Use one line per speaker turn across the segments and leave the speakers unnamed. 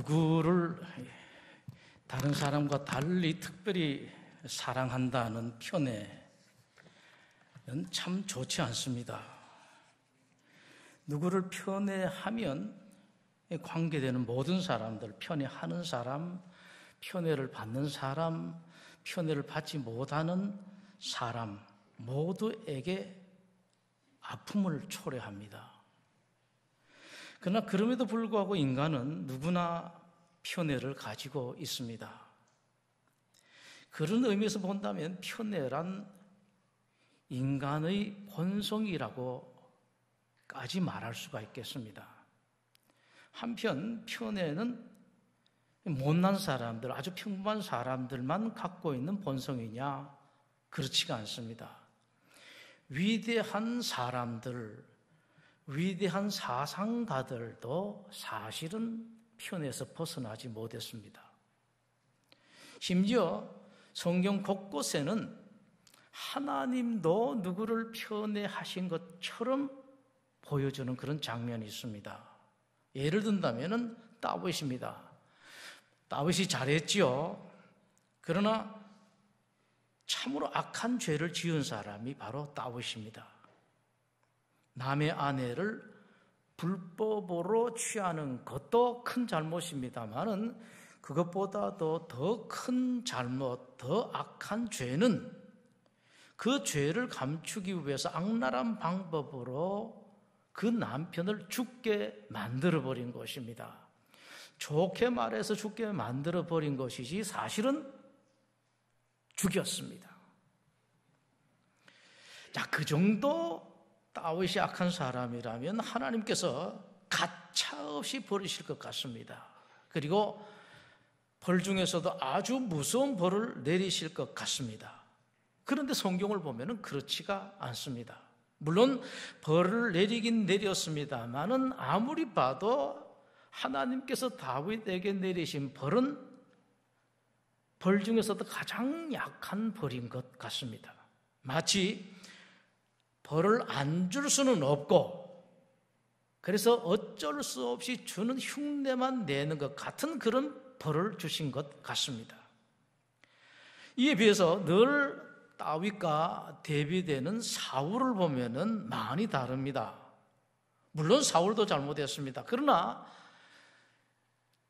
누구를 다른 사람과 달리 특별히 사랑한다는 편애는 참 좋지 않습니다. 누구를 편애하면 관계되는 모든 사람들, 편애하는 사람, 편애를 받는 사람, 편애를 받지 못하는 사람 모두에게 아픔을 초래합니다. 그러나 그럼에도 불구하고 인간은 누구나 편애를 가지고 있습니다. 그런 의미에서 본다면 편애란 인간의 본성이라고까지 말할 수가 있겠습니다. 한편 편애는 못난 사람들, 아주 평범한 사람들만 갖고 있는 본성이냐? 그렇지가 않습니다. 위대한 사람들, 위대한 사상가들도 사실은 편에서 벗어나지 못했습니다. 심지어 성경 곳곳에는 하나님도 누구를 편애하신 것처럼 보여주는 그런 장면이 있습니다. 예를 든다면 다윗입니다. 다윗이 잘했지요. 그러나 참으로 악한 죄를 지은 사람이 바로 다윗입니다. 남의 아내를 불법으로 취하는 것도 큰 잘못입니다만은 그것보다도 더 큰 잘못, 더 악한 죄는 그 죄를 감추기 위해서 악랄한 방법으로 그 남편을 죽게 만들어버린 것입니다. 좋게 말해서 죽게 만들어버린 것이지 사실은 죽였습니다. 자, 그 정도 다윗이 악한 사람이라면 하나님께서 가차없이 버리실 것 같습니다. 그리고 벌 중에서도 아주 무서운 벌을 내리실 것 같습니다. 그런데 성경을 보면 그렇지가 않습니다. 물론 벌을 내리긴 내렸습니다만은 아무리 봐도 하나님께서 다윗에게 내리신 벌은 벌 중에서도 가장 약한 벌인 것 같습니다. 마치 벌을 안 줄 수는 없고 그래서 어쩔 수 없이 주는 흉내만 내는 것 같은 그런 벌을 주신 것 같습니다. 이에 비해서 늘 다윗과 대비되는 사울을 보면은 많이 다릅니다. 물론 사울도 잘못했습니다. 그러나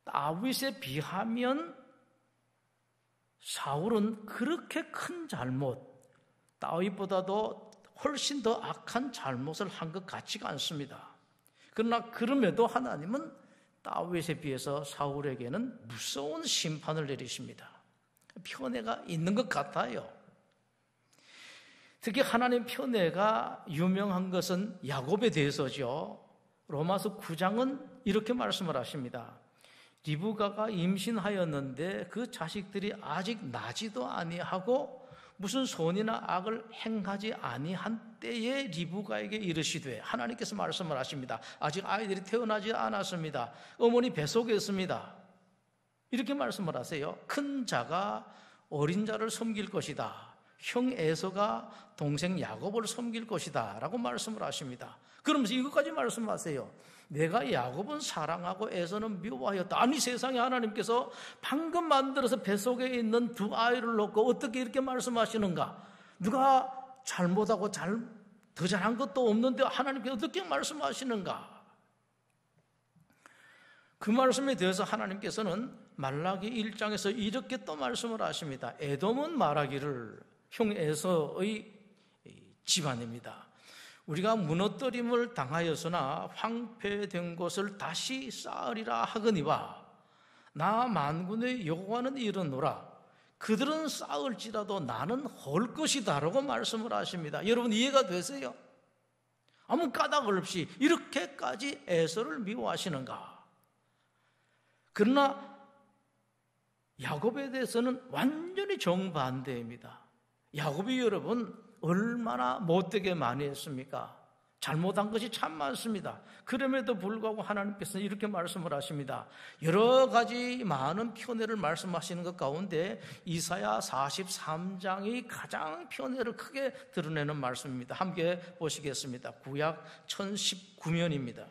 다윗에 비하면 사울은 그렇게 큰 잘못, 다윗보다도 훨씬 더 악한 잘못을 한 것 같지가 않습니다. 그러나 그럼에도 하나님은 다윗에 비해서 사울에게는 무서운 심판을 내리십니다. 편애가 있는 것 같아요. 특히 하나님 편애가 유명한 것은 야곱에 대해서죠. 로마서 9장은 이렇게 말씀을 하십니다. 리브가가 임신하였는데 그 자식들이 아직 나지도 아니하고 무슨 선이나 악을 행하지 아니한 때에 리브가에게 이르시되, 하나님께서 말씀을 하십니다. 아직 아이들이 태어나지 않았습니다. 어머니 뱃속에 있습니다. 이렇게 말씀을 하세요. 큰 자가 어린 자를 섬길 것이다. 형 에서가 동생 야곱을 섬길 것이다 라고 말씀을 하십니다. 그러면서 이것까지 말씀하세요. 내가 야곱은 사랑하고 에서는 미워하였다. 아니, 세상에 하나님께서 방금 만들어서 뱃속에 있는 두 아이를 놓고 어떻게 이렇게 말씀하시는가? 누가 잘못하고 더 잘한 것도 없는데 하나님께서 어떻게 말씀하시는가? 그 말씀에 대해서 하나님께서는 말라기 1장에서 이렇게 또 말씀을 하십니다. 에돔은 말하기를, 형 에서의 집안입니다. 우리가 무너뜨림을 당하였으나 황폐된 곳을 다시 쌓으리라 하거니와 나 만군의 여호와는 이르노라. 그들은 쌓을지라도 나는 헐 것이다 라고 말씀을 하십니다. 여러분 이해가 되세요? 아무 까닭 없이 이렇게까지 에서를 미워하시는가? 그러나 야곱에 대해서는 완전히 정반대입니다. 야곱이 여러분 얼마나 못되게 많이 했습니까? 잘못한 것이 참 많습니다. 그럼에도 불구하고 하나님께서는 이렇게 말씀을 하십니다. 여러 가지 많은 편애를 말씀하시는 것 가운데 이사야 43장이 가장 편애를 크게 드러내는 말씀입니다. 함께 보시겠습니다. 구약 1019면입니다.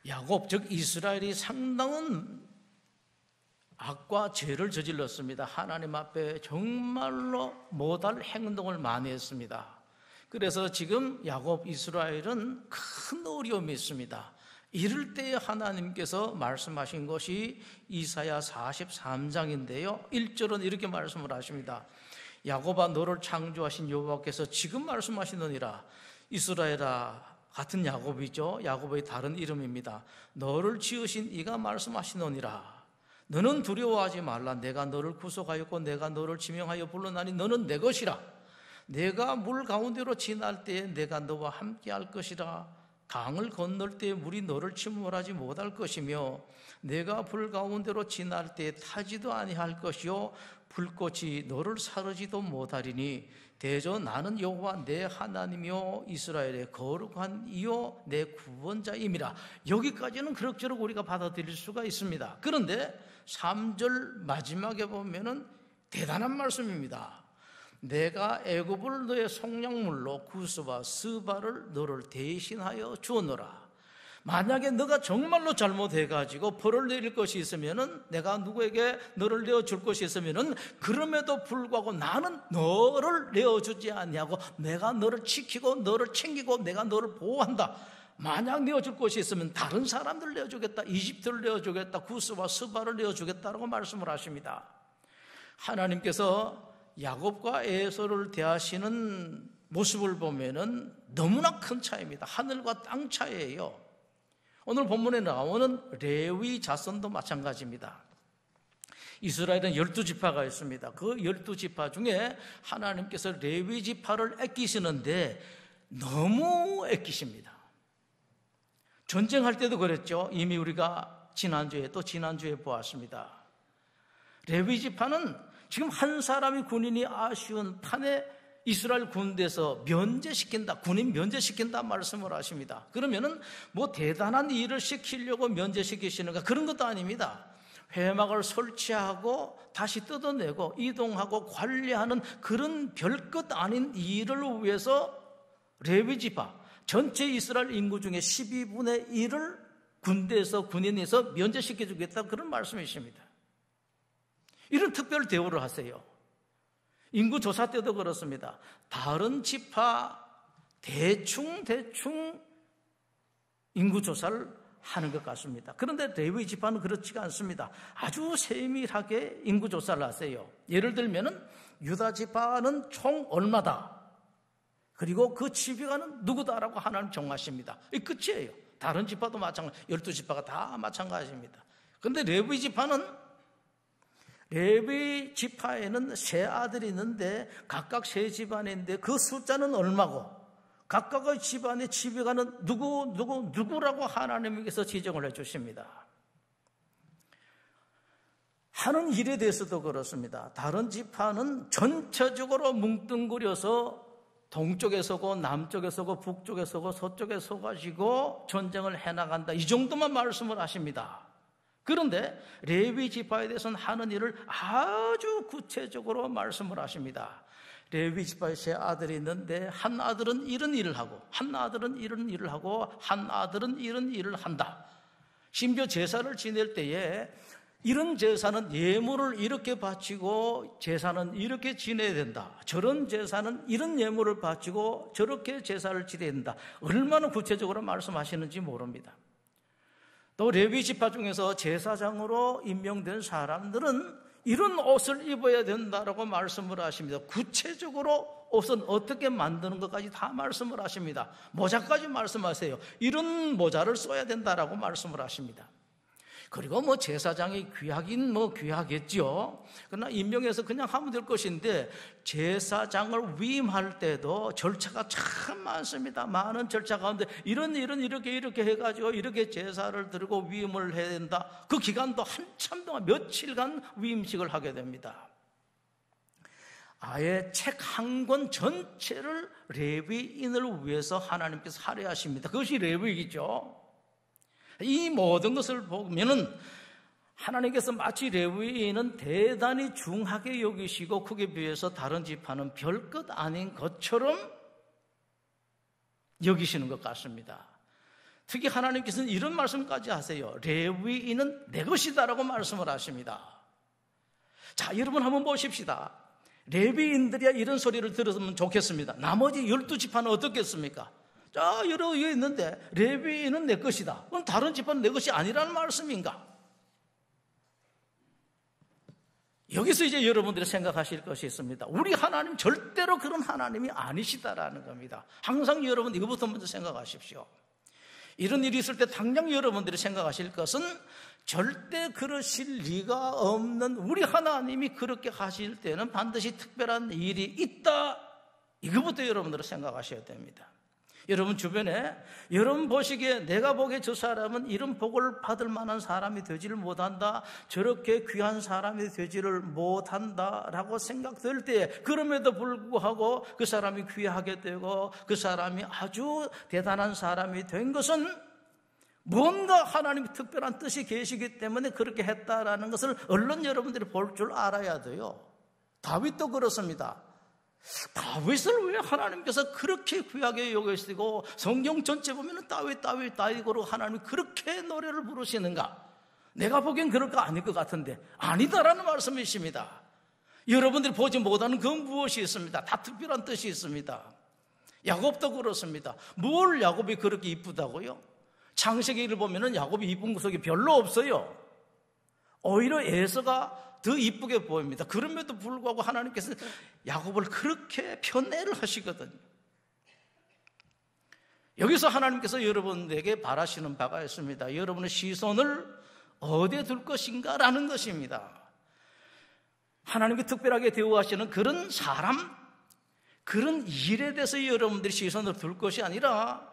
야곱 즉 이스라엘이 상당한 악과 죄를 저질렀습니다. 하나님 앞에 정말로 못할 행동을 많이 했습니다. 그래서 지금 야곱 이스라엘은 큰 어려움이 있습니다. 이럴 때에 하나님께서 말씀하신 것이 이사야 43장인데요 1절은 이렇게 말씀을 하십니다. 야곱아 너를 창조하신 여호와께서 지금 말씀하시느니라. 이스라엘아, 같은 야곱이죠. 야곱의 다른 이름입니다. 너를 지으신 이가 말씀하시느니라. 너는 두려워하지 말라. 내가 너를 구속하였고 내가 너를 지명하여 불러나니 너는 내 것이라. 내가 물 가운데로 지날 때에 내가 너와 함께 할 것이라. 강을 건널 때에 물이 너를 침몰하지 못할 것이며 내가 불 가운데로 지날 때에 타지도 아니할 것이요 불꽃이 너를 사르지도 못하리니 대저 나는 여호와 내 하나님이요 이스라엘의 거룩한 이요 내 구원자임이라. 여기까지는 그럭저럭 우리가 받아들일 수가 있습니다. 그런데 3절 마지막에 보면은 대단한 말씀입니다. 내가 애굽을 너의 속량물로 구스와 스바를 너를 대신하여 주었노라. 만약에 너가 정말로 잘못해가지고 벌을 내릴 것이 있으면은, 내가 누구에게 너를 내어줄 것이 있으면은, 그럼에도 불구하고 나는 너를 내어주지 않냐고, 내가 너를 지키고 너를 챙기고 내가 너를 보호한다. 만약 내어줄 것이 있으면 다른 사람들 내어주겠다, 이집트를 내어주겠다, 구스와 스바를 내어주겠다라고 말씀을 하십니다. 하나님께서 야곱과 에서를 대하시는 모습을 보면은 너무나 큰 차이입니다. 하늘과 땅 차이예요. 오늘 본문에 나오는 레위 자손도 마찬가지입니다. 이스라엘은 12지파가 있습니다. 그 12지파 중에 하나님께서 레위 지파를 아끼시는데 너무 아끼십니다. 전쟁할 때도 그랬죠. 이미 우리가 지난주에 보았습니다. 레위 지파는 지금 한 사람이 군인이 아쉬운 판에 이스라엘 군대에서 군인 면제시킨다 말씀을 하십니다. 그러면은 뭐 대단한 일을 시키려고 면제시키시는가, 그런 것도 아닙니다. 회막을 설치하고 다시 뜯어내고 이동하고 관리하는 그런 별것 아닌 일을 위해서 레위 지파 전체 이스라엘 인구 중에 12분의 1을 군대에서 군인에서 면제시켜 주겠다, 그런 말씀이십니다. 이런 특별 대우를 하세요. 인구 조사 때도 그렇습니다. 다른 지파 대충 인구 조사를 하는 것 같습니다. 그런데 레위 지파는 그렇지가 않습니다. 아주 세밀하게 인구 조사를 하세요. 예를 들면은 유다 지파는 총 얼마다, 그리고 그 지휘관은 누구다라고 하나님 정하십니다. 이 끝이에요. 다른 지파도 마찬가지, 12지파가 다 마찬가지입니다. 그런데 레위 지파에는 세 아들이 있는데 각각 세 집안인데 그 숫자는 얼마고, 각각의 집안의 지휘관은 누구라고 하나님께서 지정을 해주십니다. 하는 일에 대해서도 그렇습니다. 다른 지파는 전체적으로 뭉뚱그려서 동쪽에 서고 남쪽에 서고 북쪽에 서고 서쪽에 서가지고 전쟁을 해나간다, 이 정도만 말씀을 하십니다. 그런데 레위 지파에 대해서는 하는 일을 아주 구체적으로 말씀을 하십니다. 레위 지파에 세 아들이 있는데 한 아들은 이런 일을 하고, 한 아들은 이런 일을 하고, 한 아들은 이런 일을 한다. 심지어 제사를 지낼 때에 이런 제사는 예물을 이렇게 바치고 제사는 이렇게 지내야 된다, 저런 제사는 이런 예물을 바치고 저렇게 제사를 지내야 된다, 얼마나 구체적으로 말씀하시는지 모릅니다. 또 레위 지파 중에서 제사장으로 임명된 사람들은 이런 옷을 입어야 된다라고 말씀을 하십니다. 구체적으로 옷은 어떻게 만드는 것까지 다 말씀을 하십니다. 모자까지 말씀하세요. 이런 모자를 써야 된다라고 말씀을 하십니다. 그리고 뭐 제사장이 귀하긴 귀하겠죠. 그러나 임명해서 그냥 하면 될 것인데, 제사장을 위임할 때도 절차가 참 많습니다. 많은 절차 가운데 이렇게 해가지고 이렇게 제사를 드리고 위임을 해야 된다. 그 기간도 한참 동안 며칠간 위임식을 하게 됩니다. 아예 책 한 권 전체를 레위인을 위해서 하나님께서 할애하십니다. 그것이 레위이죠. 이 모든 것을 보면은 하나님께서 마치 레위인은 대단히 중하게 여기시고 그에 비해서 다른 지파는 별것 아닌 것처럼 여기시는 것 같습니다. 특히 하나님께서는 이런 말씀까지 하세요. 레위인은 내 것이다라고 말씀을 하십니다. 자, 여러분 한번 보십시다. 레위인들이야 이런 소리를 들었으면 좋겠습니다. 나머지 12지파는 어떻겠습니까? 자, 여러 개 있는데 레위인은 내 것이다. 그럼 다른 지파는 내 것이 아니라는 말씀인가? 여기서 이제 여러분들이 생각하실 것이 있습니다. 우리 하나님 절대로 그런 하나님이 아니시다라는 겁니다. 항상 여러분 이것부터 먼저 생각하십시오. 이런 일이 있을 때 당장 여러분들이 생각하실 것은 절대 그러실 리가 없는 우리 하나님이 그렇게 하실 때는 반드시 특별한 일이 있다. 이것부터 여러분들은 생각하셔야 됩니다. 여러분 주변에 여러분 보시기에 내가 보기에 저 사람은 이런 복을 받을 만한 사람이 되지를 못한다, 저렇게 귀한 사람이 되지를 못한다라고 생각될 때 그럼에도 불구하고 그 사람이 귀하게 되고 그 사람이 아주 대단한 사람이 된 것은 뭔가 하나님의 특별한 뜻이 계시기 때문에 그렇게 했다라는 것을 얼른 여러분들이 볼 줄 알아야 돼요. 다윗도 그렇습니다. 다윗을 왜 하나님께서 그렇게 귀하게 여기시고 성경 전체 보면 다윗으로 하나님이 그렇게 노래를 부르시는가? 내가 보기엔 그럴 거 아닐 것 같은데 아니다라는 말씀이십니다. 여러분들이 보지 못하는 그 무엇이 있습니다. 다 특별한 뜻이 있습니다. 야곱도 그렇습니다. 뭘 야곱이 그렇게 이쁘다고요? 창세기를 보면 야곱이 이쁜 구석이 별로 없어요. 오히려 에서가 더 이쁘게 보입니다. 그럼에도 불구하고 하나님께서 야곱을 그렇게 편애를 하시거든요. 여기서 하나님께서 여러분에게 바라시는 바가 있습니다. 여러분의 시선을 어디에 둘 것인가라는 것입니다. 하나님께 특별하게 대우하시는 그런 사람, 그런 일에 대해서 여러분들이 시선을 둘 것이 아니라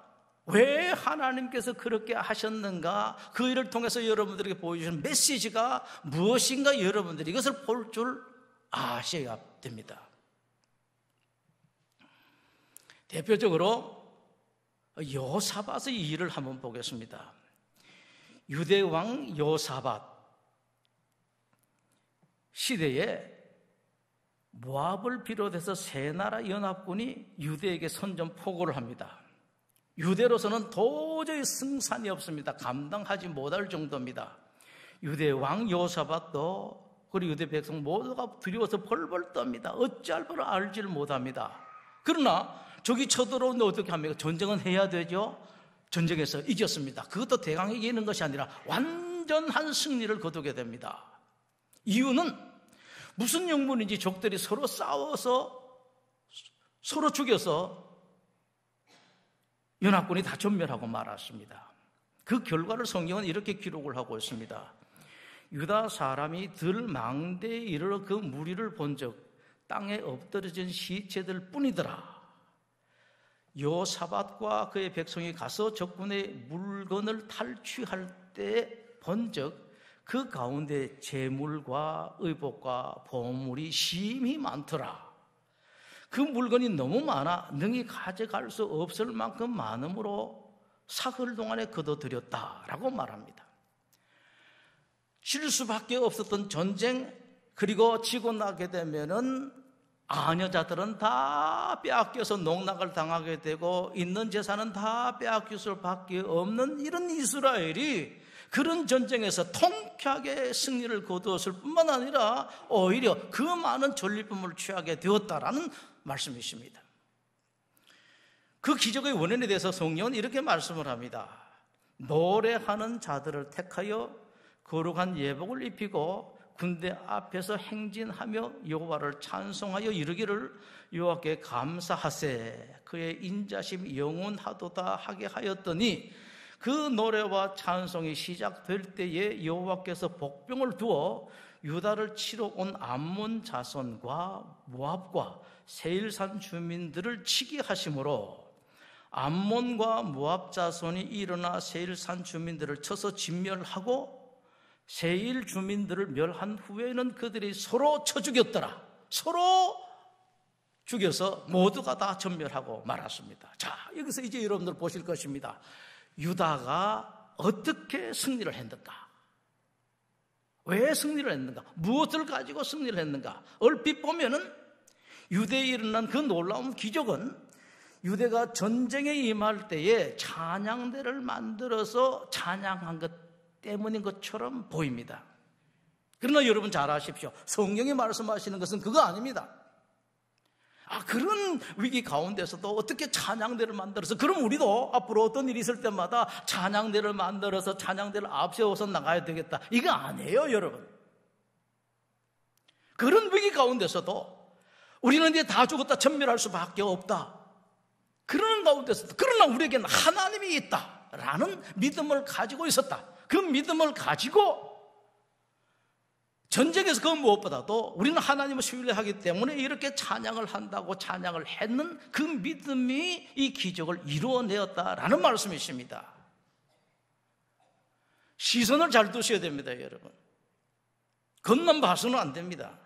왜 하나님께서 그렇게 하셨는가, 그 일을 통해서 여러분들에게 보여주신 메시지가 무엇인가 여러분들이 이것을 볼 줄 아셔야 됩니다. 대표적으로 여호사밧의 일을 한번 보겠습니다. 유대왕 여호사밧 시대에 모압을 비롯해서 세 나라 연합군이 유대에게 선전포고를 합니다. 유대로서는 도저히 승산이 없습니다. 감당하지 못할 정도입니다. 유대 왕 여호사밧도 그리고 유대 백성 모두가 두려워서 벌벌 떱니다. 어찌할 바를 알지를 못합니다. 그러나 적이 쳐들어오는데 어떻게 합니까? 전쟁은 해야 되죠. 전쟁에서 이겼습니다. 그것도 대강에게 이기는 것이 아니라 완전한 승리를 거두게 됩니다. 이유는 무슨 영문인지 적들이 서로 싸워서 서로 죽여서 연합군이 다 전멸하고 말았습니다. 그 결과를 성경은 이렇게 기록을 하고 있습니다. 유다 사람이 들망대에 이르러 그 무리를 본즉 땅에 엎드러진 시체들 뿐이더라. 여호사밧과 그의 백성이 가서 적군의 물건을 탈취할 때 본즉 그 가운데 재물과 의복과 보물이 심히 많더라. 그 물건이 너무 많아 능히 가져갈 수 없을 만큼 많음으로 사흘 동안에 거둬들였다라고 말합니다. 질 수밖에 없었던 전쟁, 그리고 지고 나게 되면은 아녀자들은 다 빼앗겨서 농락을 당하게 되고 있는 재산은 다 빼앗길 수밖에 없는 이런 이스라엘이 그런 전쟁에서 통쾌하게 승리를 거두었을 뿐만 아니라 오히려 그 많은 전리품을 취하게 되었다라는 말씀이십니다. 그 기적의 원인에 대해서 성경은 이렇게 말씀을 합니다. 노래하는 자들을 택하여 거룩한 예복을 입히고 군대 앞에서 행진하며 여호와를 찬송하여 이르기를 여호와께 감사하세 그의 인자심 영원하도다 하게 하였더니 그 노래와 찬송이 시작될 때에 여호와께서 복병을 두어 유다를 치러 온 암몬 자손과 모압과 세일산 주민들을 치게 하심으로 암몬과 모압 자손이 일어나 세일산 주민들을 쳐서 진멸하고 세일 주민들을 멸한 후에는 그들이 서로 쳐 죽였더라. 서로 죽여서 모두가 다 전멸하고 말았습니다. 자, 여기서 이제 여러분들 보실 것입니다. 유다가 어떻게 승리를 했는가? 왜 승리를 했는가? 무엇을 가지고 승리를 했는가? 얼핏 보면은 유대에 일어난 그 놀라운 기적은 유대가 전쟁에 임할 때에 찬양대를 만들어서 찬양한 것 때문인 것처럼 보입니다. 그러나 여러분 잘 아십시오. 성경이 말씀하시는 것은 그거 아닙니다. 그런 위기 가운데서도 어떻게 찬양대를 만들어서, 그럼 우리도 앞으로 어떤 일이 있을 때마다 찬양대를 만들어서 찬양대를 앞세워서 나가야 되겠다, 이거 아니에요, 여러분. 그런 위기 가운데서도 우리는 이제 다 죽었다, 천멸할 수밖에 없다, 그러는 가운데서도 그러나 우리에게는 하나님이 있다라는 믿음을 가지고 있었다. 그 믿음을 가지고 전쟁에서 그 무엇보다도 우리는 하나님을 신뢰하기 때문에 이렇게 찬양을 한다고 찬양을 했는 그 믿음이 이 기적을 이루어내었다라는 말씀이십니다. 시선을 잘 두셔야 됩니다, 여러분. 겉만 봐서는 안 됩니다.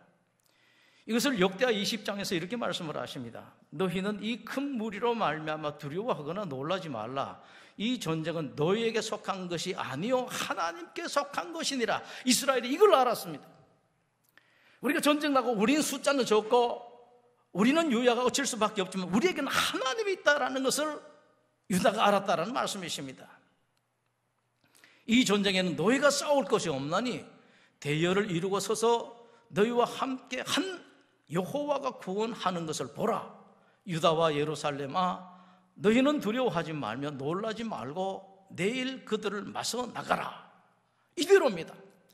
이것을 역대하 20장에서 이렇게 말씀을 하십니다. 너희는 이 큰 무리로 말미암아 두려워하거나 놀라지 말라. 이 전쟁은 너희에게 속한 것이 아니요 하나님께 속한 것이니라. 이스라엘이 이걸 알았습니다. 우리가 전쟁 나고 우리는 숫자는 적고 우리는 요약하고 질 수밖에 없지만 우리에게는 하나님이 있다라는 것을 유다가 알았다라는 말씀이십니다. 이 전쟁에는 너희가 싸울 것이 없나니 대열을 이루고 서서 너희와 함께 한 여호와가 구원하는 것을 보라. 유다와 예루살렘아, 너희는 두려워하지 말며 놀라지 말고 내일 그들을 맞서 나가라. 이대로입니다.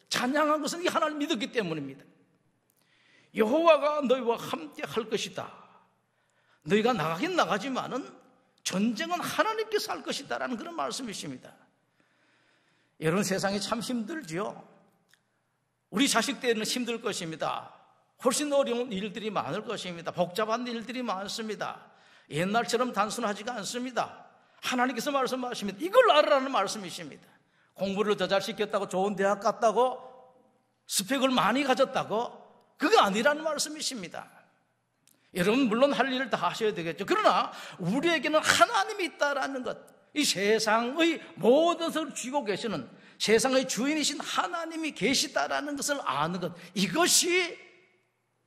찬양한 것은 이 하나님을 믿었기 때문입니다. 여호와가 너희와 함께 할 것이다. 너희가 나가긴 나가지만은 전쟁은 하나님께서 할 것이다라는 그런 말씀이십니다. 여러분, 세상이 참 힘들지요. 우리 자식 때는 힘들 것입니다. 훨씬 어려운 일들이 많을 것입니다. 복잡한 일들이 많습니다. 옛날처럼 단순하지가 않습니다. 하나님께서 말씀하십니다. 이걸 알으라는 말씀이십니다. 공부를 더 잘 시켰다고 좋은 대학 갔다고 스펙을 많이 가졌다고 그거 아니라는 말씀이십니다. 여러분, 물론 할 일을 다 하셔야 되겠죠. 그러나 우리에게는 하나님이 있다라는 것, 이 세상의 모든 것을 쥐고 계시는 세상의 주인이신 하나님이 계시다라는 것을 아는 것, 이것이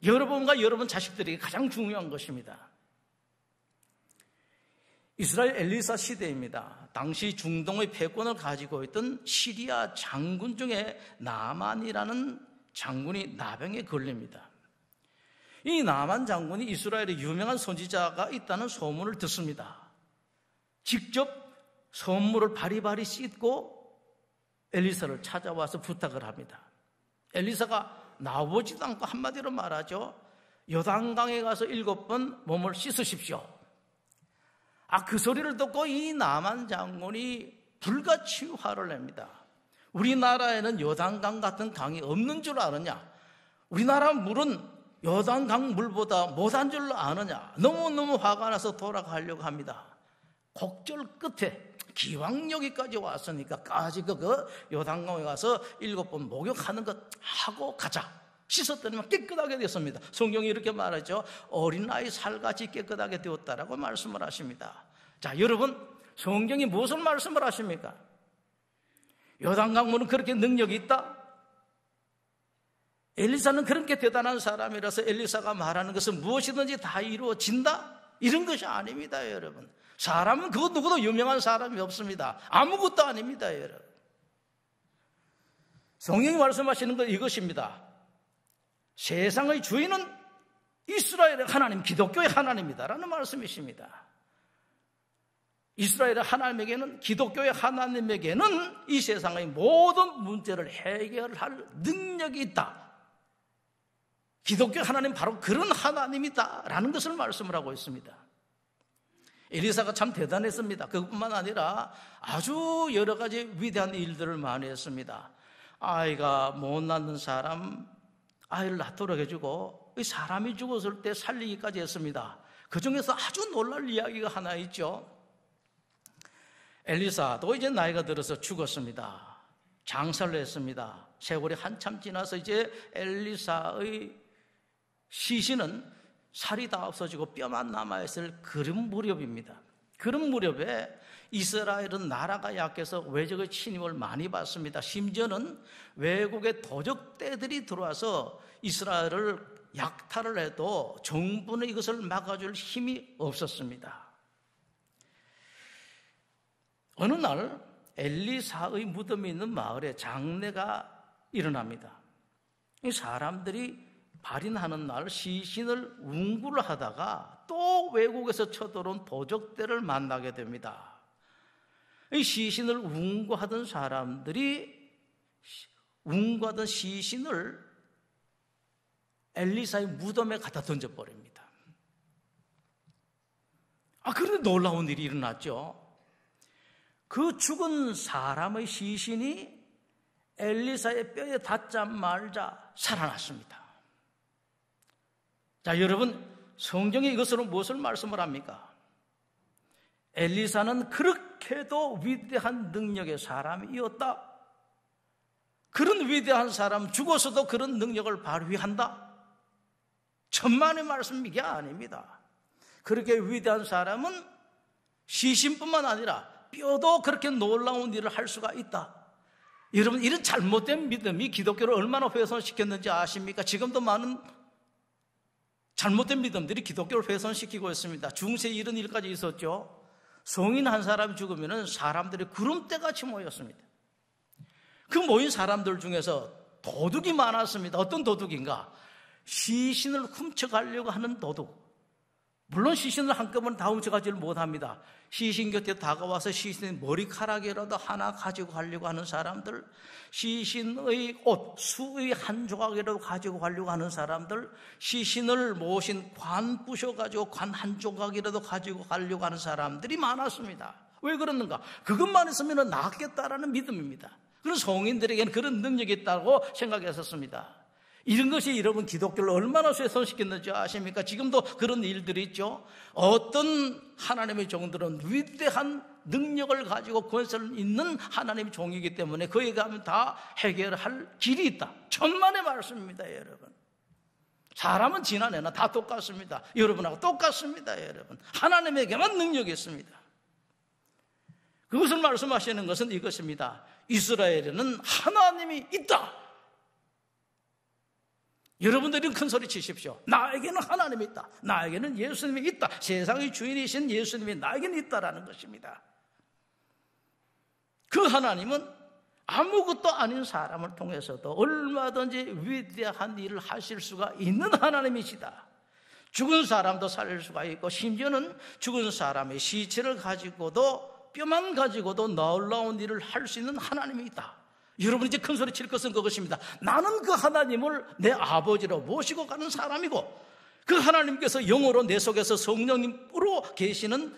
여러분과 여러분 자식들에게 가장 중요한 것입니다. 이스라엘 엘리사 시대입니다. 당시 중동의 패권을 가지고 있던 시리아 장군 중에 나만이라는 장군이 나병에 걸립니다. 이 나만 장군이 이스라엘의 유명한 선지자가 있다는 소문을 듣습니다. 직접 선물을 바리바리 씻고 엘리사를 찾아와서 부탁을 합니다. 엘리사가 나오지도 않고 한마디로 말하죠. 요단강에 가서 7번 몸을 씻으십시오. 그 소리를 듣고 이 나만 장군이 불같이 화를 냅니다. 우리나라에는 요단강 같은 강이 없는 줄 아느냐? 우리나라 물은 요단강 물보다 못한 줄 아느냐? 너무너무 화가 나서 돌아가려고 합니다. 곡절 끝에 기왕 여기까지 왔으니까 까지 그 요단강에 가서 7번 목욕하는 것 하고 가자. 씻었더니 깨끗하게 됐습니다. 성경이 이렇게 말하죠. 어린아이 살같이 깨끗하게 되었다라고 말씀을 하십니다. 자, 여러분, 성경이 무슨 말씀을 하십니까? 요단강물은 그렇게 능력이 있다? 엘리사는 그렇게 대단한 사람이라서 엘리사가 말하는 것은 무엇이든지 다 이루어진다? 이런 것이 아닙니다, 여러분. 사람은 그 누구도 유명한 사람이 없습니다. 아무것도 아닙니다, 여러분. 성경이 말씀하시는 건 이것입니다. 세상의 주인은 이스라엘의 하나님, 기독교의 하나님이다라는 말씀이십니다. 이스라엘의 하나님에게는, 기독교의 하나님에게는 이 세상의 모든 문제를 해결할 능력이 있다. 기독교 하나님 바로 그런 하나님이다라는 것을 말씀을 하고 있습니다. 엘리사가 참 대단했습니다. 그것뿐만 아니라 아주 여러 가지 위대한 일들을 많이 했습니다. 아이가 못 낳는 사람 아이를 낳도록 해주고 사람이 죽었을 때 살리기까지 했습니다. 그 중에서 아주 놀랄 이야기가 하나 있죠. 엘리사도 이제 나이가 들어서 죽었습니다. 장사를 했습니다. 세월이 한참 지나서 이제 엘리사의 시신은 살이 다 없어지고 뼈만 남아있을 그런 무렵입니다. 그런 무렵에 이스라엘은 나라가 약해서 외적의 침입을 많이 받습니다. 심지어는 외국의 도적떼들이 들어와서 이스라엘을 약탈을 해도 정부는 이것을 막아줄 힘이 없었습니다. 어느 날 엘리사의 무덤이 있는 마을에 장례가 일어납니다. 이 사람들이 발인하는 날 시신을 운구를 하다가 또 외국에서 쳐들어온 도적들을 만나게 됩니다. 이 시신을 운구하던 사람들이 운구하던 시신을 엘리사의 무덤에 갖다 던져버립니다. 그런데 놀라운 일이 일어났죠. 그 죽은 사람의 시신이 엘리사의 뼈에 닿자마자 살아났습니다. 자, 여러분, 성경이 이것으로 무엇을 말씀을 합니까? 엘리사는 그렇게도 위대한 능력의 사람이었다. 그런 위대한 사람, 죽어서도 그런 능력을 발휘한다. 천만의 말씀, 이게 아닙니다. 그렇게 위대한 사람은 시신뿐만 아니라 뼈도 그렇게 놀라운 일을 할 수가 있다. 여러분, 이런 잘못된 믿음이 기독교를 얼마나 훼손시켰는지 아십니까? 지금도 많은 잘못된 믿음들이 기독교를 훼손시키고 있습니다. 중세에 이런 일까지 있었죠. 성인 한 사람이 죽으면 사람들이 구름대같이 모였습니다. 그 모인 사람들 중에서 도둑이 많았습니다. 어떤 도둑인가? 시신을 훔쳐가려고 하는 도둑. 물론 시신을 한꺼번에 다 훔쳐가지를 못합니다. 시신 곁에 다가와서 시신의 머리카락이라도 하나 가지고 가려고 하는 사람들, 시신의 옷, 수의 한 조각이라도 가지고 가려고 하는 사람들, 시신을 모신 관 부셔가지고 관 한 조각이라도 가지고 가려고 하는 사람들이 많았습니다. 왜 그러는가? 그것만 있으면 낫겠다라는 믿음입니다. 그런 성인들에게는 그런 능력이 있다고 생각했었습니다. 이런 것이 여러분 기독교를 얼마나 훼손시켰는지 아십니까? 지금도 그런 일들이 있죠. 어떤 하나님의 종들은 위대한 능력을 가지고 권세를 있는 하나님의 종이기 때문에 그에 가면 다 해결할 길이 있다. 천만의 말씀입니다, 여러분. 사람은 지나내나 다 똑같습니다. 여러분하고 똑같습니다, 여러분. 하나님에게만 능력이 있습니다. 그것을 말씀하시는 것은 이것입니다. 이스라엘에는 하나님이 있다. 여러분들은 큰 소리 치십시오. 나에게는 하나님이 있다. 나에게는 예수님이 있다. 세상의 주인이신 예수님이 나에게는 있다라는 것입니다. 그 하나님은 아무것도 아닌 사람을 통해서도 얼마든지 위대한 일을 하실 수가 있는 하나님이시다. 죽은 사람도 살릴 수가 있고 심지어는 죽은 사람의 시체를 가지고도 뼈만 가지고도 놀라운 일을 할 수 있는 하나님이 있다. 여러분 이제 큰 소리 칠 것은 그것입니다. 나는 그 하나님을 내 아버지로 모시고 가는 사람이고 그 하나님께서 영으로 내 속에서 성령님으로 계시는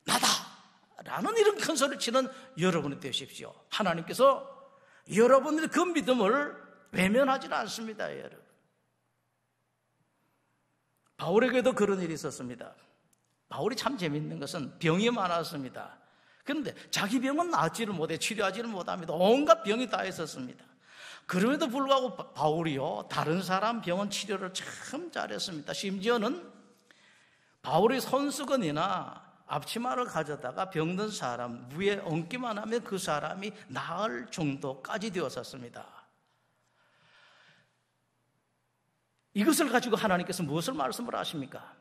나다 라는 이런 큰 소리 치는 여러분이 되십시오. 하나님께서 여러분들의 그 믿음을 외면하지 않습니다, 여러분. 바울에게도 그런 일이 있었습니다. 바울이 참 재미있는 것은 병이 많았습니다. 그런데 자기 병은 낫지를 못해, 치료하지를 못합니다. 온갖 병이 다 있었습니다. 그럼에도 불구하고 바울이요, 다른 사람 병은 치료를 참 잘했습니다. 심지어는 바울의 손수건이나 앞치마를 가져다가 병든 사람 위에 얹기만 하면 그 사람이 나을 정도까지 되었었습니다. 이것을 가지고 하나님께서 무엇을 말씀을 하십니까?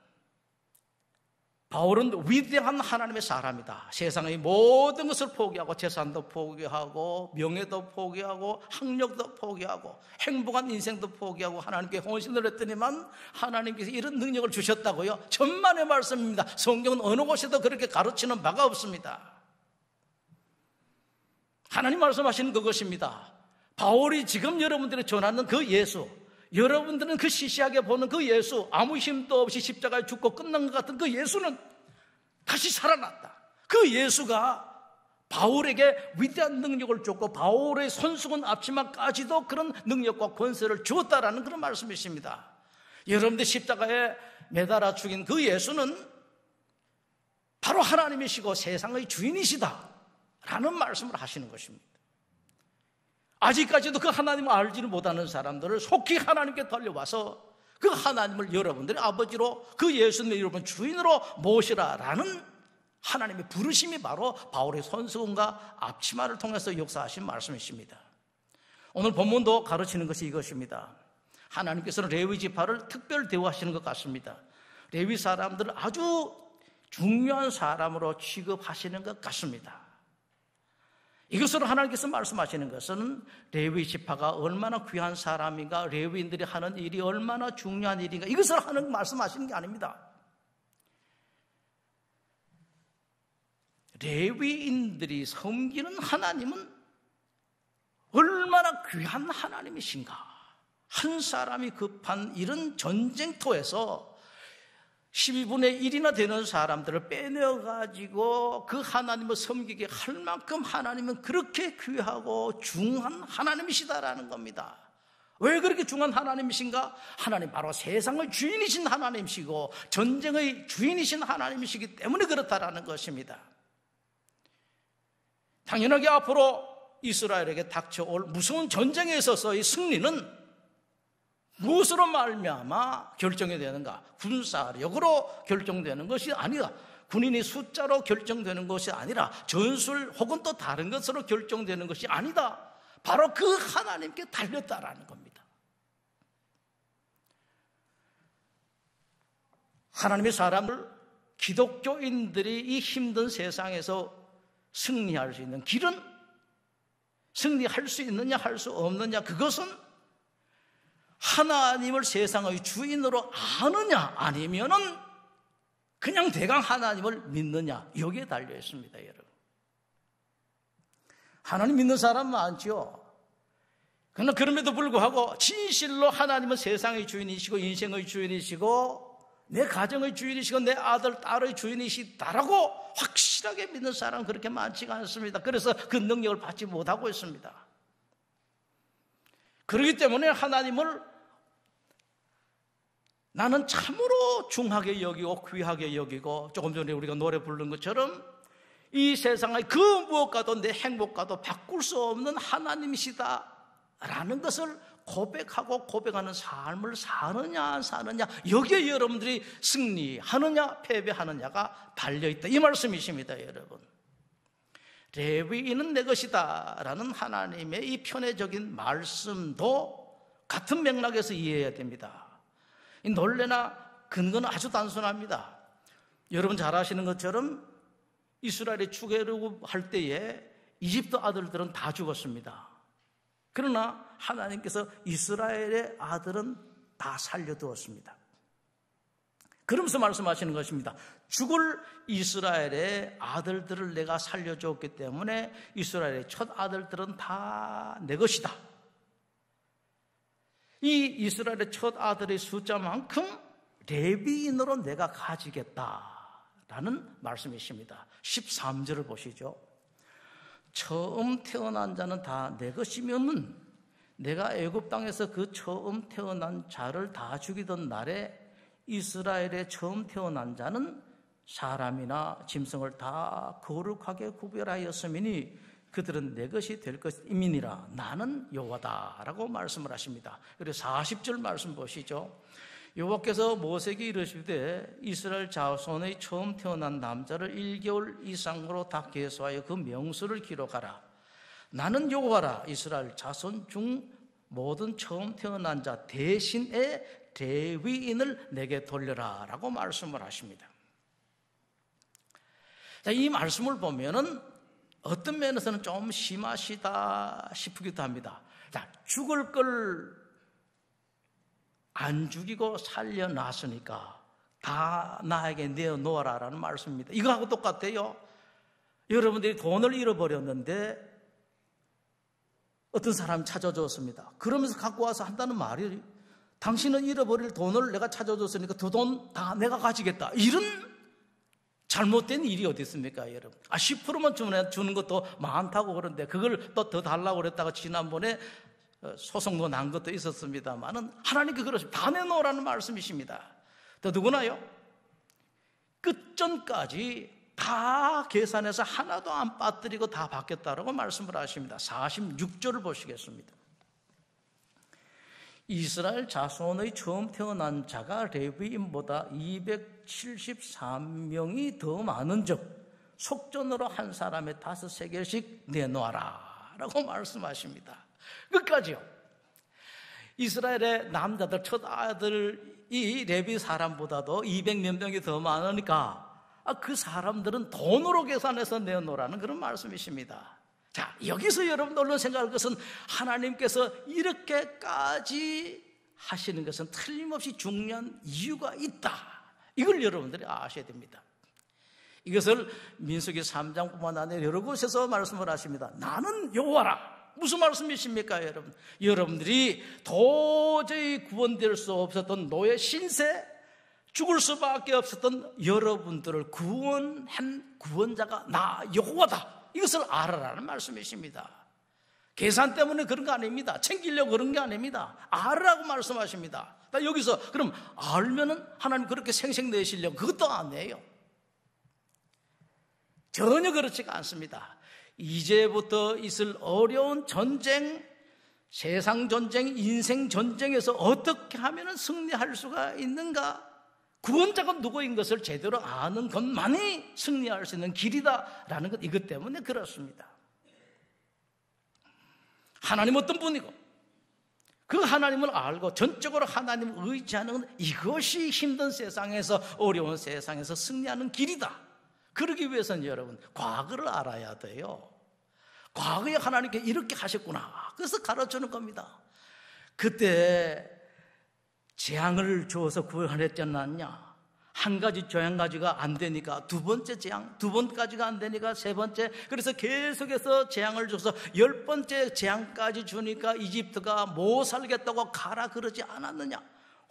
바울은 위대한 하나님의 사람이다. 세상의 모든 것을 포기하고 재산도 포기하고 명예도 포기하고 학력도 포기하고 행복한 인생도 포기하고 하나님께 헌신을 했더니만 하나님께서 이런 능력을 주셨다고요? 천만의 말씀입니다. 성경은 어느 곳에도 그렇게 가르치는 바가 없습니다. 하나님 말씀하시는 그것입니다. 바울이 지금 여러분들이 전하는 그 예수, 여러분들은 그 시시하게 보는 그 예수, 아무 힘도 없이 십자가에 죽고 끝난 것 같은 그 예수는 다시 살아났다. 그 예수가 바울에게 위대한 능력을 줬고 바울의 손수건 앞치마까지도 그런 능력과 권세를 주었다라는 그런 말씀이십니다. 여러분들 십자가에 매달아 죽인 그 예수는 바로 하나님이시고 세상의 주인이시다 라는 말씀을 하시는 것입니다. 아직까지도 그 하나님을 알지를 못하는 사람들을 속히 하나님께 달려와서 그 하나님을 여러분들의 아버지로 그 예수님의 여러분 주인으로 모시라라는 하나님의 부르심이 바로 바울의 손수건과 앞치마를 통해서 역사하신 말씀이십니다. 오늘 본문도 가르치는 것이 이것입니다. 하나님께서는 레위 지파를 특별 대우하시는 것 같습니다. 레위 사람들을 아주 중요한 사람으로 취급하시는 것 같습니다. 이것으로 하나님께서 말씀하시는 것은 레위 지파가 얼마나 귀한 사람인가, 레위인들이 하는 일이 얼마나 중요한 일인가, 이것을 말씀하시는 게 아닙니다. 레위인들이 섬기는 하나님은 얼마나 귀한 하나님이신가. 한 사람이 급한 이런 전쟁터에서 12분의 1이나 되는 사람들을 빼내어가지고 그 하나님을 섬기게 할 만큼 하나님은 그렇게 귀하고 중한 하나님이시다라는 겁니다. 왜 그렇게 중한 하나님이신가? 하나님 바로 세상의 주인이신 하나님이시고 전쟁의 주인이신 하나님이시기 때문에 그렇다라는 것입니다. 당연하게 앞으로 이스라엘에게 닥쳐올 무서운 전쟁에 있어서의 승리는 무엇으로 말미암아 결정이 되는가? 군사력으로 결정되는 것이 아니라, 군인의 숫자로 결정되는 것이 아니라, 전술 혹은 또 다른 것으로 결정되는 것이 아니다. 바로 그 하나님께 달렸다라는 겁니다. 하나님의 사람들, 기독교인들이 이 힘든 세상에서 승리할 수 있는 길은, 승리할 수 있느냐 할 수 없느냐, 그것은 하나님을 세상의 주인으로 아느냐 아니면은 그냥 대강 하나님을 믿느냐, 여기에 달려 있습니다. 여러분, 하나님 믿는 사람 많죠. 그러나 그럼에도 불구하고 진실로 하나님은 세상의 주인이시고 인생의 주인이시고 내 가정의 주인이시고 내 아들 딸의 주인이시다라고 확실하게 믿는 사람은 그렇게 많지가 않습니다. 그래서 그 능력을 받지 못하고 있습니다. 그렇기 때문에 하나님을 나는 참으로 중하게 여기고 귀하게 여기고, 조금 전에 우리가 노래 부른 것처럼 이 세상의 그 무엇과도 내 행복과도 바꿀 수 없는 하나님이시다라는 것을 고백하고 고백하는 삶을 사느냐 안 사느냐, 여기에 여러분들이 승리하느냐 패배하느냐가 달려있다, 이 말씀이십니다. 여러분, 레위인은 내 것이다 라는 하나님의 이 편애적인 말씀도 같은 맥락에서 이해해야 됩니다. 이 논리나 근거는 아주 단순합니다. 여러분 잘 아시는 것처럼 이스라엘이 출애굽할 때에 이집트 아들들은 다 죽었습니다. 그러나 하나님께서 이스라엘의 아들은 다 살려두었습니다. 그러면서 말씀하시는 것입니다. 죽을 이스라엘의 아들들을 내가 살려주었기 때문에 이스라엘의 첫 아들들은 다 내 것이다. 이 이스라엘의 첫 아들의 숫자만큼 레위인으로 내가 가지겠다라는 말씀이십니다. 13절을 보시죠. 처음 태어난 자는 다 내 것이면은 내가 애굽 땅에서 그 처음 태어난 자를 다 죽이던 날에 이스라엘의 처음 태어난 자는 사람이나 짐승을 다 거룩하게 구별하였으니 그들은 내 것이 될 것임이니라. 나는 여호와다라고 말씀을 하십니다. 그리고 40절 말씀 보시죠. 여호와께서 모세에게 이르시되 이스라엘 자손의 처음 태어난 남자를 1개월 이상으로 다 계수하여 그 명수를 기록하라. 나는 여호와라. 이스라엘 자손 중 모든 처음 태어난 자 대신에 레위인을 내게 돌려라 라고 말씀을 하십니다. 자, 이 말씀을 보면은 어떤 면에서는 좀 심하시다 싶기도 합니다. 자, 죽을 걸 안 죽이고 살려놨으니까 다 나에게 내어놓아라 라는 말씀입니다. 이거하고 똑같아요. 여러분들이 돈을 잃어버렸는데 어떤 사람이 찾아줬습니다. 그러면서 갖고 와서 한다는 말이, 당신은 잃어버릴 돈을 내가 찾아줬으니까 그 돈 다 내가 가지겠다, 이런 잘못된 일이 어디 있습니까, 여러분? 10%만 주는 것도 많다고 그러는데 그걸 또 더 달라고 그랬다가 지난번에 소송도 난 것도 있었습니다만은 하나님께 그러십니다. 다 내놓으라는 말씀이십니다. 또 누구나요? 끝전까지 다 계산해서 하나도 안 빠뜨리고 다 받겠다라고 말씀을 하십니다. 46절을 보시겠습니다. 이스라엘 자손의 처음 태어난 자가 레위인보다 273명이 더 많은즉 속전으로 한 사람의 5세겔씩 내놓아라 라고 말씀하십니다. 끝까지요. 이스라엘의 남자들 첫 아들이 레위 사람보다도 200몇 명이 더 많으니까 그 사람들은 돈으로 계산해서 내놓으라는 그런 말씀이십니다. 자, 여기서 여러분 놀라운 생각할 것은 하나님께서 이렇게까지 하시는 것은 틀림없이 중요한 이유가 있다. 이걸 여러분들이 아셔야 됩니다. 이것을 민수기 3장뿐만 아니라 여러 곳에서 말씀을 하십니다. 나는 여호와라. 무슨 말씀이십니까, 여러분? 여러분들이 도저히 구원될 수 없었던 노예 신세, 죽을 수밖에 없었던 여러분들을 구원한 구원자가 나 여호와다. 이것을 알아라는 말씀이십니다. 계산 때문에 그런 거 아닙니다. 챙기려고 그런 게 아닙니다. 알으라고 말씀하십니다. 여기서 그럼 알면은 하나님 그렇게 생색 내시려고 그것도 아니에요. 전혀 그렇지가 않습니다. 이제부터 있을 어려운 전쟁, 세상 전쟁, 인생 전쟁에서 어떻게 하면 승리할 수가 있는가? 구원자가 누구인 것을 제대로 아는 것만이 승리할 수 있는 길이다라는 것, 이것 때문에 그렇습니다. 하나님 어떤 분이고 그 하나님을 알고 전적으로 하나님을 의지하는 이것이 힘든 세상에서, 어려운 세상에서 승리하는 길이다. 그러기 위해서는 여러분 과거를 알아야 돼요. 과거에 하나님께 이렇게 하셨구나. 그래서 가르쳐주는 겁니다. 그때 재앙을 주어서 구원했지 않느냐. 한 가지 재앙 가지가 안 되니까 두 번째 재앙, 두 번까지가 안 되니까 세 번째, 그래서 계속해서 재앙을 줘서 10번째 재앙까지 주니까 이집트가 못 살겠다고 가라 그러지 않았느냐.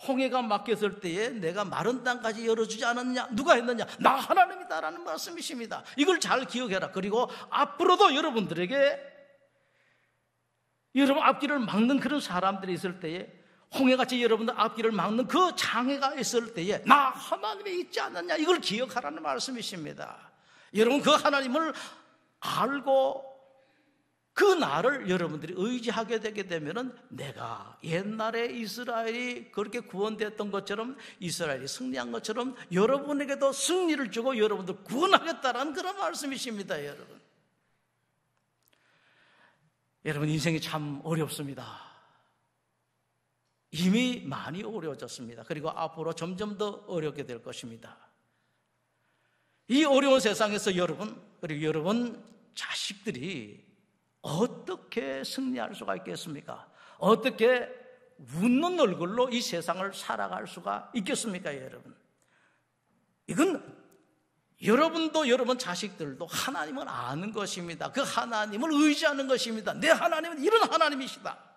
홍해가 막혔을 때에 내가 마른 땅까지 열어주지 않았느냐. 누가 했느냐? 나 하나님이다라는 말씀이십니다. 이걸 잘 기억해라. 그리고 앞으로도 여러분들에게 여러분 앞길을 막는 그런 사람들이 있을 때에, 홍해같이 여러분들 앞길을 막는 그 장애가 있을 때에 나 하나님이 있지 않느냐, 이걸 기억하라는 말씀이십니다. 여러분 그 하나님을 알고 그 나를 여러분들이 의지하게 되게 되면은 내가 옛날에 이스라엘이 그렇게 구원됐던 것처럼, 이스라엘이 승리한 것처럼 여러분에게도 승리를 주고 여러분들 구원하겠다라는 그런 말씀이십니다. 여러분 인생이 참 어렵습니다. 이미 많이 어려워졌습니다. 그리고 앞으로 점점 더 어렵게 될 것입니다. 이 어려운 세상에서 여러분, 그리고 여러분 자식들이 어떻게 승리할 수가 있겠습니까? 어떻게 웃는 얼굴로 이 세상을 살아갈 수가 있겠습니까, 여러분? 이건 여러분도 여러분 자식들도 하나님을 아는 것입니다. 그 하나님을 의지하는 것입니다. 내 하나님은 이런 하나님이시다.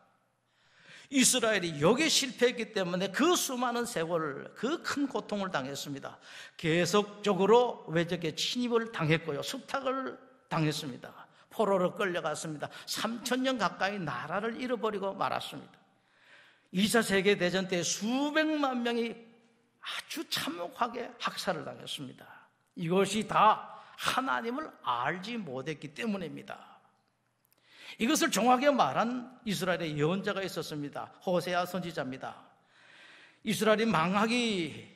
이스라엘이 여기에 실패했기 때문에 그 수많은 세월, 그 큰 고통을 당했습니다. 계속적으로 외적의 침입을 당했고요, 숙탁을 당했습니다. 포로로 끌려갔습니다. 3,000년 가까이 나라를 잃어버리고 말았습니다. 2차 세계대전 때 수백만 명이 아주 참혹하게 학살을 당했습니다. 이것이 다 하나님을 알지 못했기 때문입니다. 이것을 정확하게 말한 이스라엘의 예언자가 있었습니다. 호세아 선지자입니다. 이스라엘이 망하기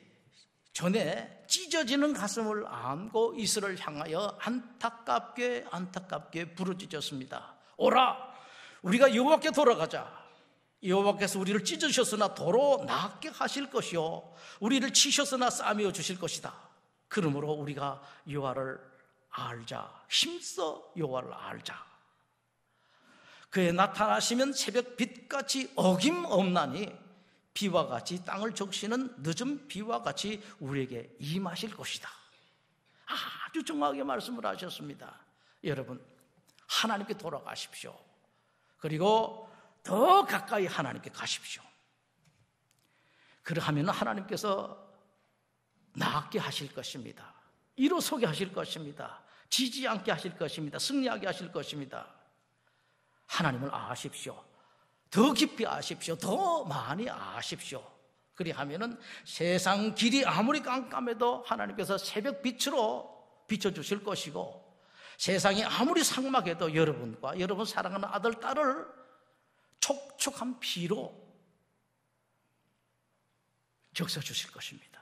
전에 찢어지는 가슴을 안고 이스라엘을 향하여 안타깝게 부르짖었습니다. 오라, 우리가 여호와께 돌아가자. 여호와께서 우리를 찢으셨으나 도로 낫게 하실 것이요, 우리를 치셨으나 싸매어 주실 것이다. 그러므로 우리가 여호와를 알자. 힘써 여호와를 알자. 그에 나타나시면 새벽 빛같이 어김없나니 비와 같이 땅을 적시는 늦은 비와 같이 우리에게 임하실 것이다. 아주 정확하게 말씀을 하셨습니다. 여러분 하나님께 돌아가십시오. 그리고 더 가까이 하나님께 가십시오. 그러하면 하나님께서 나게 하실 것입니다. 일어서게 하실 것입니다. 지지 않게 하실 것입니다. 승리하게 하실 것입니다. 하나님을 아십시오. 더 깊이 아십시오. 더 많이 아십시오. 그리하면은 세상 길이 아무리 깜깜해도 하나님께서 새벽 빛으로 비춰주실 것이고, 세상이 아무리 삭막해도 여러분과 여러분 사랑하는 아들, 딸을 촉촉한 피로 적셔주실 것입니다.